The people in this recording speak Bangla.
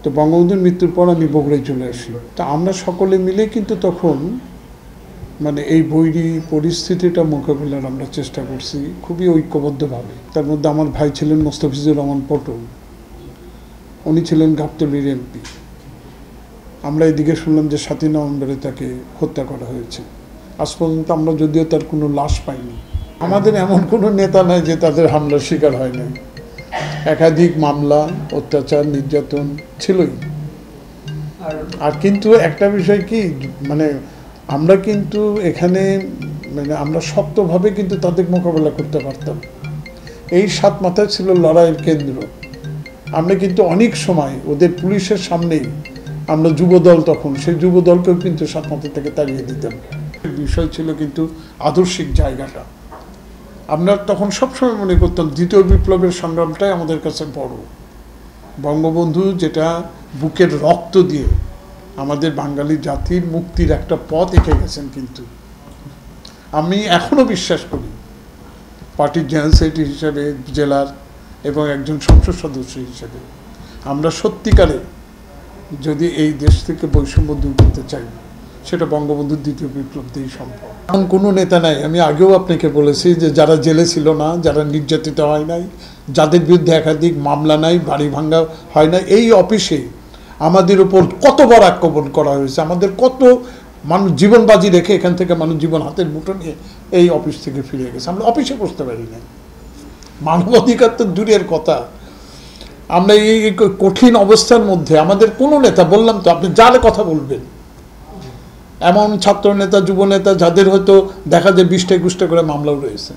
তো বঙ্গবন্ধুর মৃত্যুর পর আমি বগুড়ায় চলে আসি। তা আমরা সকলে মিলে কিন্তু তখন মানে এই বৈরী পরিস্থিতিটা মোকাবিলার আমরা চেষ্টা করছি খুবই ঐক্যবদ্ধভাবে। তার মধ্যে আমার ভাই ছিলেন মোস্তাফিজুর রহমান পটল, উনি ছিলেন গাবতলীর এমপি। আমরা এদিকে শুনলাম যে ৭ই নভেম্বরে তাকে হত্যা করা হয়েছে। আজ পর্যন্ত আমরা যদিও তার কোনো লাশ পাইনি। আমাদের এমন কোনো নেতা নাই যে তাদের হামলার শিকার হয় নাই। একাধিক মামলা, অত্যাচার, নির্যাতন ছিলই। আর কিন্তু একটা বিষয় কি, মানে আমরা কিন্তু এখানে মানে আমরা শক্তভাবে কিন্তু তাদের মোকাবেলা করতে পারতাম। এই ৭ মাথায় ছিল লড়াইয়ের কেন্দ্র। আমরা কিন্তু অনেক সময় ওদের পুলিশের সামনেই আমরা যুবদল, তখন সেই যুবদলকেও কিন্তু ৭ মাথা থেকে তাড়িয়ে দিতাম। বিষয় ছিল কিন্তু আদর্শিক জায়গাটা। আমরা তখন সবসময় মনে করতাম দ্বিতীয় বিপ্লবের সংগ্রামটাই আমাদের কাছে বড়। বঙ্গবন্ধু যেটা বুকের রক্ত দিয়ে আমাদের বাঙালি জাতির মুক্তির একটা পথ এঁকে গেছেন। কিন্তু আমি এখনও বিশ্বাস করি পার্টির জেনারেল সেক্রেটারি হিসেবে জেলার এবং একজন সংসদ সদস্য হিসেবে আমরা সত্যিকারে যদি এই দেশ থেকে বৈষম্য দূর করতে চাই, সেটা বঙ্গবন্ধুর দ্বিতীয় বিপ্লব দিয়েই সম্ভব। এমন কোনো নেতা নাই, আমি আগেও আপনাকে বলেছি, যে যারা জেলে ছিল না, যারা নির্যাতিত হয় নাই, যাদের বিরুদ্ধে একাধিক মামলা নাই, বাড়ি ভাঙ্গা হয় না। এই অফিসে আমাদের উপর কতবার আক্রমণ করা হয়েছে, আমাদের কত মানুষ জীবন বাজি রেখে এখান থেকে মানুষ জীবন হাতের মুঠো নিয়ে এই অফিস থেকে ফিরে গেছে। আমরা অফিসে বসতে পারি না। মানবাধিকার তো দূরের কথা। আমরা এই কঠিন অবস্থার মধ্যে আমাদের কোনো নেতা, বললাম তো, আপনি যার কথা বলবেন, এমন ছাত্র নেতা, যুব নেতা যাদের হয়তো দেখা যায় 20টা 21টা করে মামলাও রয়েছে।